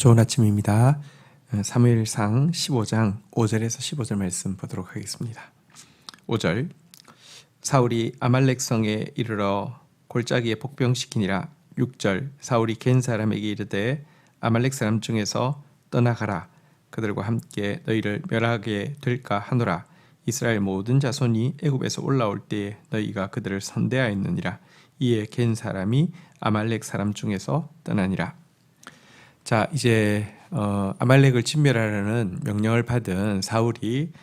좋은 아침입니다. 사무엘상 15장 5절에서 15절 말씀 보도록 하겠습니다. 5절 사울이 아말렉 성에 이르러 골짜기에 복병시키니라. 6절 사울이 겐 사람에게 이르되 아말렉 사람 중에서 떠나가라. 그들과 함께 너희를 멸하게 될까 하노라. 이스라엘 모든 자손이 애굽에서 올라올 때에 너희가 그들을 선대하였느니라. 이에 겐 사람이 아말렉 사람 중에서 떠나니라. 자, 이제 아말렉을 진멸하라는 명령을 받은 사울이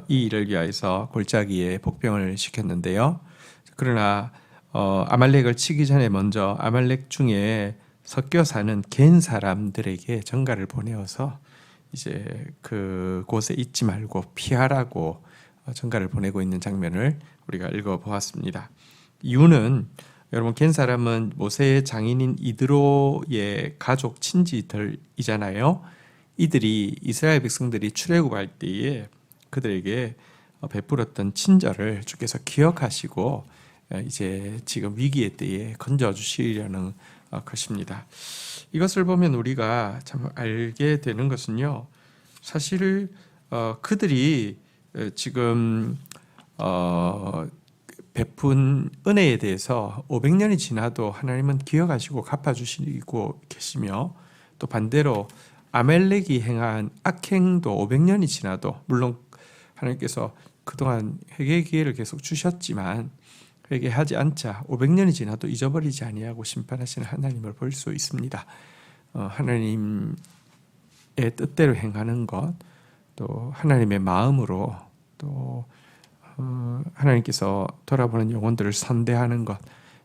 이 일을 위하여서 골짜기에 복병을 시켰는데요. 그러나 아말렉을 치기 전에 먼저 아말렉 중에 섞여 사는 겐 사람들에게 전가를 보내어서 이제 그 곳에 있지 말고 피하라고 전가를 보내고 있는 장면을 우리가 읽어보았습니다. 이유는 여러분, 겐 사람은 모세의 장인인 이드로의 가족 친지들이잖아요. 이들이 이스라엘 백성들이 출애굽할 때에 그들에게 베풀었던 친절을 주께서 기억하시고 이제 지금 위기의 때에 건져주시려는 것입니다. 이것을 보면 우리가 참 알게 되는 것은요, 사실 그들이 지금 베푼 은혜에 대해서 500년이 지나도 하나님은 기억하시고 갚아주시고 계시며, 또 반대로 아말렉이 행한 악행도 500년이 지나도, 물론 하나님께서 그동안 회개의 기회를 계속 주셨지만 회개하지 않자 500년이 지나도 잊어버리지 아니하고 심판하시는 하나님을 볼 수 있습니다. 하나님의 뜻대로 행하는 것, 또 하나님의 마음으로, 또 하나님께서 돌아보는 영혼들을 선대하는 것,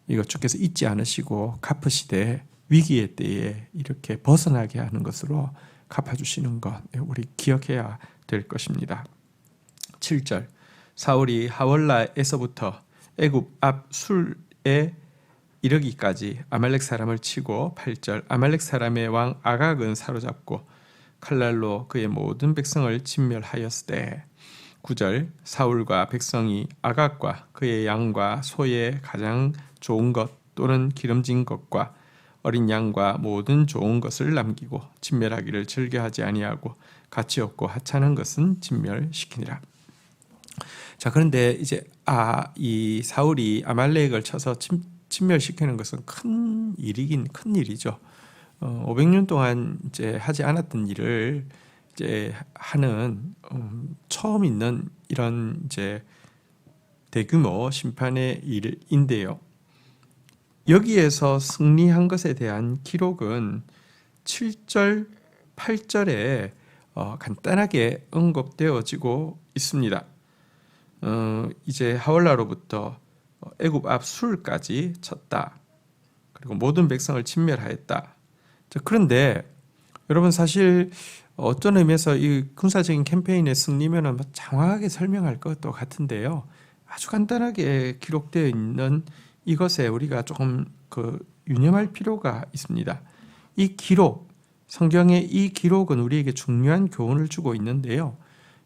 이거 주께서 잊지 않으시고 갚으시되 위기의 때에 이렇게 벗어나게 하는 것으로 갚아주시는 것, 우리 기억해야 될 것입니다. 7절 사울이 하월라에서부터 애굽 앞 술에 이르기까지 아말렉 사람을 치고, 8절 아말렉 사람의 왕 아각은 사로잡고 칼날로 그의 모든 백성을 진멸하였으되, 9절 사울과 백성이 아각과 그의 양과 소의 가장 좋은 것 또는 기름진 것과 어린 양과 모든 좋은 것을 남기고 진멸하기를 즐겨하지 아니하고 가치 없고 하찮은 것은 진멸시키니라. 자, 그런데 이제 이 사울이 아말렉을 쳐서 진멸시키는 것은 큰 일이긴 큰 일이죠. 500년 동안 이제 하지 않았던 일을 이제 하는 처음 있는 이런 이제 대규모 심판의 일인데요. 여기에서 승리한 것에 대한 기록은 7절, 8절에 간단하게 언급되어지고 있습니다. 이제 하월라로부터 애굽 앞 술까지 쳤다. 그리고 모든 백성을 진멸하였다. 자, 그런데 여러분, 사실 어떤 의미에서 이 군사적인 캠페인의 승리면은 장황하게 설명할 것도 같은데요. 아주 간단하게 기록되어 있는 이것에 우리가 조금 유념할 필요가 있습니다. 이 기록, 성경의 이 기록은 우리에게 중요한 교훈을 주고 있는데요.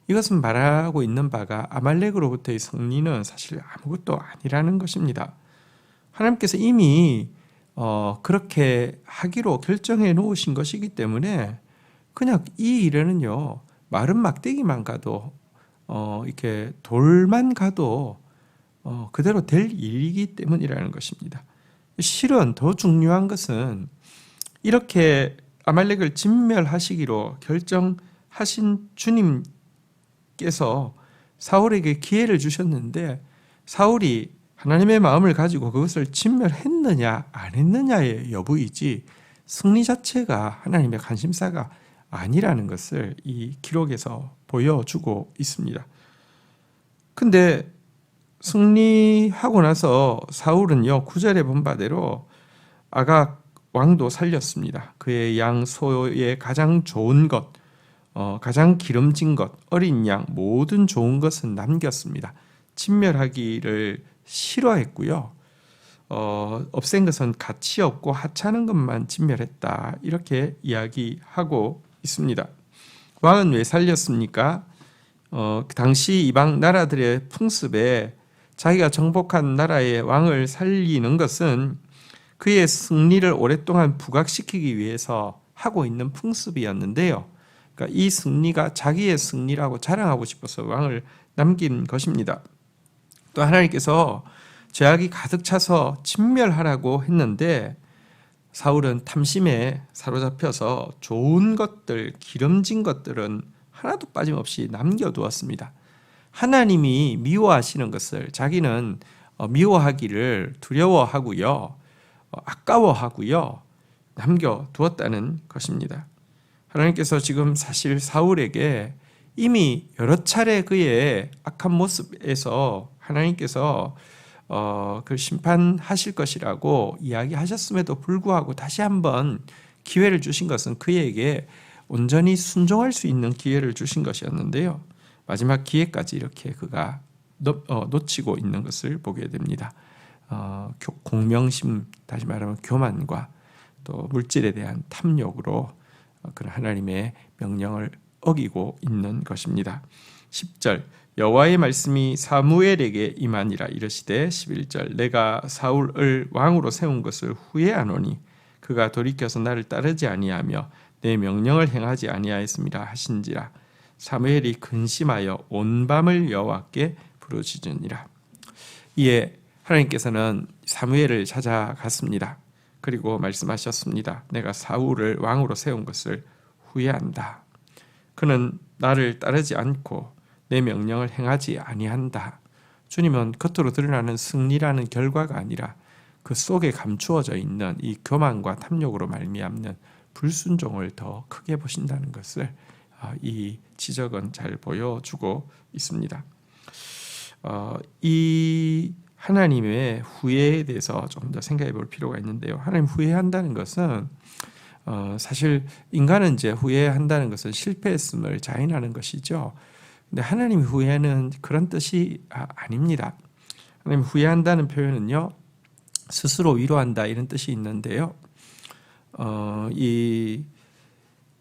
이것은 말하고 있는 바가 아말렉으로부터의 승리는 사실 아무것도 아니라는 것입니다. 하나님께서 이미 그렇게 하기로 결정해 놓으신 것이기 때문에 그냥 이 일에는요, 마른 막대기만 가도 이렇게 돌만 가도 그대로 될 일이기 때문이라는 것입니다. 실은 더 중요한 것은 이렇게 아말렉을 진멸하시기로 결정하신 주님께서 사울에게 기회를 주셨는데, 사울이 하나님의 마음을 가지고 그것을 진멸했느냐 안 했느냐의 여부이지 승리 자체가 하나님의 관심사가 아니라는 것을 이 기록에서 보여주고 있습니다. 근데 승리하고 나서 사울은요, 9절에 본 바대로 아각 왕도 살렸습니다. 그의 양 소의 가장 좋은 것, 가장 기름진 것, 어린 양, 모든 좋은 것은 남겼습니다. 진멸하기를 싫어했고요. 없앤 것은 가치 없고 하찮은 것만 진멸했다. 이렇게 이야기하고 있습니다. 왕은 왜 살렸습니까? 당시 이방 나라들의 풍습에 자기가 정복한 나라의 왕을 살리는 것은 그의 승리를 오랫동안 부각시키기 위해서 하고 있는 풍습이었는데요. 그러니까 이 승리가 자기의 승리라고 자랑하고 싶어서 왕을 남긴 것입니다. 또 하나님께서 죄악이 가득 차서 진멸하라고 했는데 사울은 탐심에 사로잡혀서 좋은 것들, 기름진 것들은 하나도 빠짐없이 남겨두었습니다. 하나님이 미워하시는 것을 자기는 미워하기를 두려워하고요, 아까워하고요, 남겨두었다는 것입니다. 하나님께서 지금 사실 사울에게 이미 여러 차례 그의 악한 모습에서 하나님께서 그 심판하실 것이라고 이야기하셨음에도 불구하고 다시 한번 기회를 주신 것은 그에게 온전히 순종할 수 있는 기회를 주신 것이었는데요. 마지막 기회까지 이렇게 그가 놓치고 있는 것을 보게 됩니다. 공명심, 다시 말하면 교만과 또 물질에 대한 탐욕으로 그런 하나님의 명령을 어기고 있는 것입니다. 10절 여호와의 말씀이 사무엘에게 임하니라 이르시되 11절 내가 사울을 왕으로 세운 것을 후회하노니 그가 돌이켜서 나를 따르지 아니하며 내 명령을 행하지 아니하였습니다 하신지라. 사무엘이 근심하여 온 밤을 여호와께 부르짖으니라. 이에 하나님께서는 사무엘을 찾아갔습니다. 그리고 말씀하셨습니다. 내가 사울을 왕으로 세운 것을 후회한다. 그는 나를 따르지 않고 내 명령을 행하지 아니한다. 주님은 겉으로 드러나는 승리라는 결과가 아니라 그 속에 감추어져 있는 이 교만과 탐욕으로 말미암는 불순종을 더 크게 보신다는 것을 이 지적은 잘 보여주고 있습니다. 이 하나님의 후회에 대해서 조금 더 생각해 볼 필요가 있는데요. 하나님 후회한다는 것은 사실 인간은 이제 후회한다는 것은 실패했음을 자인하는 것이죠. 근데 하나님 후회는 그런 뜻이 아닙니다. 하나님 후회한다는 표현은요, 스스로 위로한다 이런 뜻이 있는데요. 이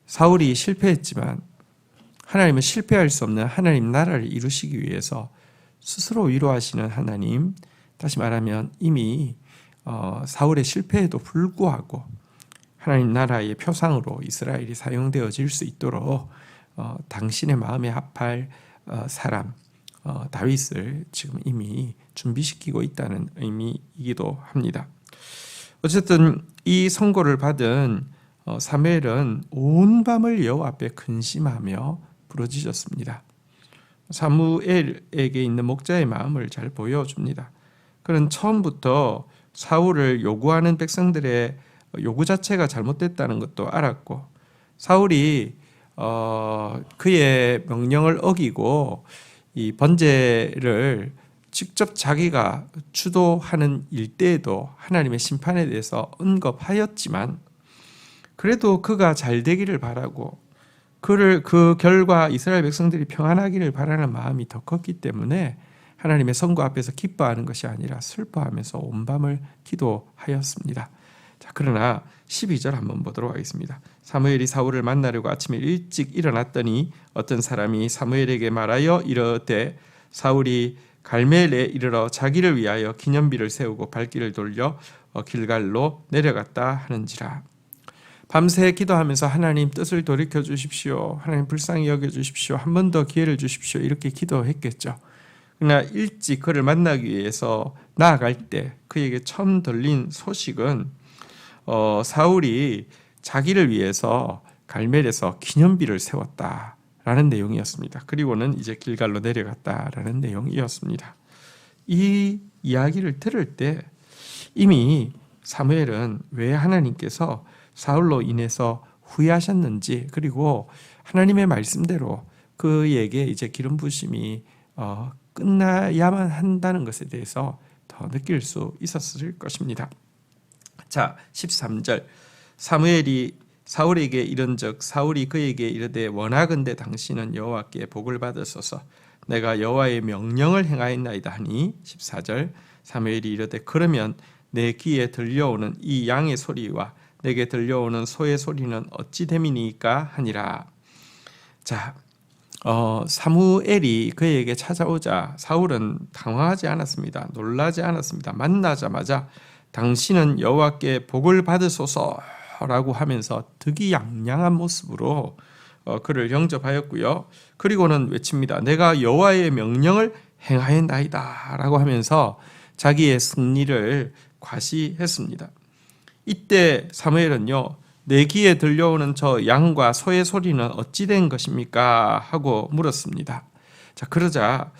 사울이 실패했지만 하나님은 실패할 수 없는 하나님 나라를 이루시기 위해서 스스로 위로하시는 하나님, 다시 말하면 이미 사울의 실패에도 불구하고 하나님 나라의 표상으로 이스라엘이 사용되어질 수 있도록 당신의 마음에 합할 사람 다윗을 지금 이미 준비시키고 있다는 의미이기도 합니다. 어쨌든 이 선고를 받은 사무엘은 온 밤을 여호와 앞에 근심하며 부르짖었습니다. 사무엘에게 있는 목자의 마음을 잘 보여줍니다. 그는 처음부터 사울을 요구하는 백성들의 요구 자체가 잘못됐다는 것도 알았고, 사울이 그의 명령을 어기고 이 번제를 직접 자기가 주도하는 일대에도 하나님의 심판에 대해서 언급하였지만, 그래도 그가 잘 되기를 바라고 그 결과 이스라엘 백성들이 평안하기를 바라는 마음이 더 컸기 때문에 하나님의 선고 앞에서 기뻐하는 것이 아니라 슬퍼하면서 온 밤을 기도하였습니다. 자, 그러나 12절 한번 보도록 하겠습니다. 사무엘이 사울을 만나려고 아침에 일찍 일어났더니 어떤 사람이 사무엘에게 말하여 이르되 사울이 갈멜에 이르러 자기를 위하여 기념비를 세우고 발길을 돌려 길갈로 내려갔다 하는지라. 밤새 기도하면서 하나님 뜻을 돌이켜 주십시오. 하나님 불쌍히 여겨 주십시오. 한 번 더 기회를 주십시오. 이렇게 기도했겠죠. 그러나 일찍 그를 만나기 위해서 나아갈 때 그에게 처음 들린 소식은 사울이 자기를 위해서 갈멜에서 기념비를 세웠다라는 내용이었습니다. 그리고는 이제 길갈로 내려갔다라는 내용이었습니다. 이 이야기를 들을 때 이미 사무엘은 왜 하나님께서 사울로 인해서 후회하셨는지, 그리고 하나님의 말씀대로 그에게 이제 기름 부심이 끝나야만 한다는 것에 대해서 더 느낄 수 있었을 것입니다. 자, 13절 사무엘이 사울에게 이른즉 사울이 그에게 이르되 원하건대 당신은 여호와께 복을 받으소서. 내가 여호와의 명령을 행하였나이다 하니 14절 사무엘이 이르되 그러면 내 귀에 들려오는 이 양의 소리와 내게 들려오는 소의 소리는 어찌 됨이니까 하니라. 자, 사무엘이 그에게 찾아오자 사울은 당황하지 않았습니다. 놀라지 않았습니다. 만나자마자 당신은 여호와께 복을 받으소서 라고 하면서 득이양양한 모습으로 그를 영접하였고요. 그리고는 외칩니다. 내가 여호와의 명령을 행하였나이다 라고 하면서 자기의 승리를 과시했습니다. 이때 사무엘은요, 내 귀에 들려오는 저 양과 소의 소리는 어찌 된 것입니까? 하고 물었습니다. 자, 그러자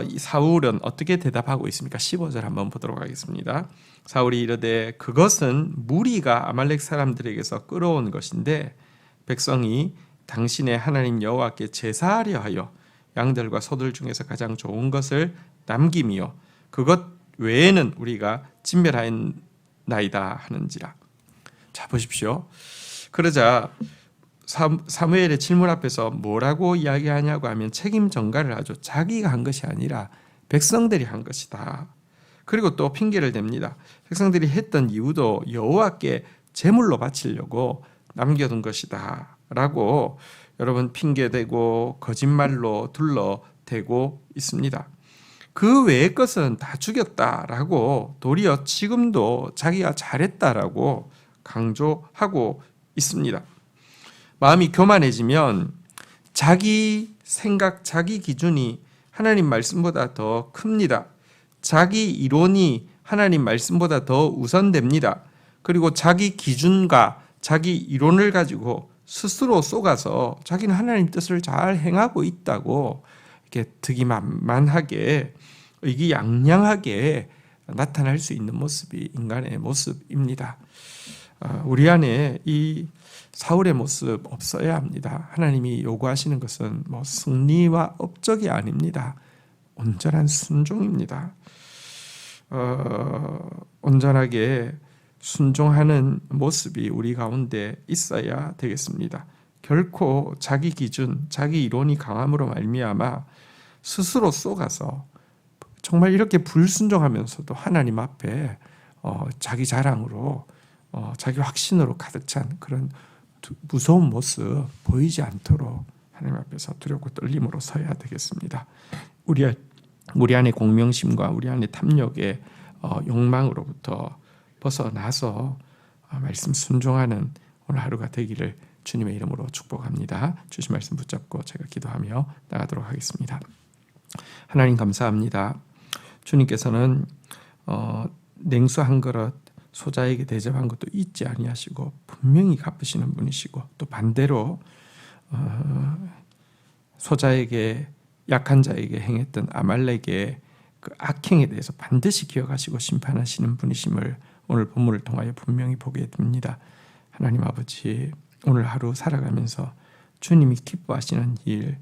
이 사울은 어떻게 대답하고 있습니까? 15절 한번 보도록 하겠습니다. 사울이 이르되 그것은 무리가 아말렉 사람들에게서 끌어온 것인데 백성이 당신의 하나님 여호와께 제사하려 하여 양들과 소들 중에서 가장 좋은 것을 남김이요 그것 외에는 우리가 진멸하였나이다 하는지라. 자, 보십시오. 그러자 사무엘의 질문 앞에서 뭐라고 이야기하냐고 하면 책임 전가를 하죠. 자기가 한 것이 아니라 백성들이 한 것이다. 그리고 또 핑계를 댑니다. 백성들이 했던 이유도 여호와께 제물로 바치려고 남겨둔 것이다 라고 여러분 핑계대고 거짓말로 둘러대고 있습니다. 그 외의 것은 다 죽였다라고 도리어 지금도 자기가 잘했다라고 강조하고 있습니다. 마음이 교만해지면 자기 생각, 자기 기준이 하나님 말씀보다 더 큽니다. 자기 이론이 하나님 말씀보다 더 우선됩니다. 그리고 자기 기준과 자기 이론을 가지고 스스로 속아서 자기는 하나님 뜻을 잘 행하고 있다고 이렇게 득이만만하게 의기양양하게 나타날 수 있는 모습이 인간의 모습입니다. 우리 안에 이 사울의 모습 없어야 합니다. 하나님이 요구하시는 것은 뭐 승리와 업적이 아닙니다. 온전한 순종입니다. 온전하게 순종하는 모습이 우리 가운데 있어야 되겠습니다. 결코 자기 기준, 자기 이론이 강함으로 말미암아 스스로 속아서 정말 이렇게 불순종하면서도 하나님 앞에 자기 자랑으로 자기 확신으로 가득 찬 그런 무서운 모습 보이지 않도록 하나님 앞에서 두렵고 떨림으로 서야 되겠습니다. 우리 안의 공명심과 우리 안의 탐욕의 욕망으로부터 벗어나서 말씀 순종하는 오늘 하루가 되기를 주님의 이름으로 축복합니다. 주신 말씀 붙잡고 제가 기도하며 나가도록 하겠습니다. 하나님 감사합니다. 주님께서는 냉수 한 그릇 소자에게 대접한 것도 잊지 아니하시고 분명히 갚으시는 분이시고 또 반대로 소자에게 약한 자에게 행했던 아말렉의 그 악행에 대해서 반드시 기억하시고 심판하시는 분이심을 오늘 본문을 통하여 분명히 보게 됩니다. 하나님 아버지, 오늘 하루 살아가면서 주님이 기뻐하시는 일,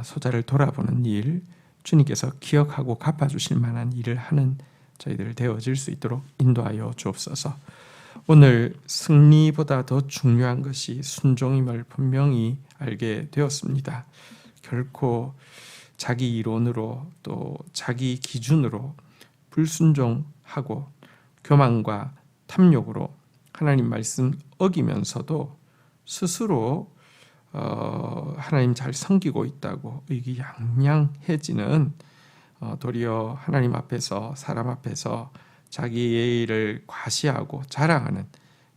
소자를 돌아보는 일, 주님께서 기억하고 갚아주실 만한 일을 하는 저희들 되어질 수 있도록 인도하여 주옵소서. 오늘 승리보다 더 중요한 것이 순종임을 분명히 알게 되었습니다. 결코 자기 이론으로 또 자기 기준으로 불순종하고 교만과 탐욕으로 하나님 말씀 어기면서도 스스로 하나님 잘 섬기고 있다고 의기양양해지는 도리어 하나님 앞에서 사람 앞에서 자기의 일을 과시하고 자랑하는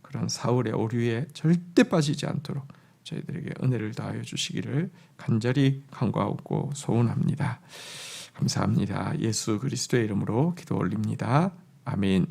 그런 사울의 오류에 절대 빠지지 않도록 저희들에게 은혜를 다하여 주시기를 간절히 간구하고 소원합니다. 감사합니다. 예수 그리스도의 이름으로 기도 올립니다. 아멘.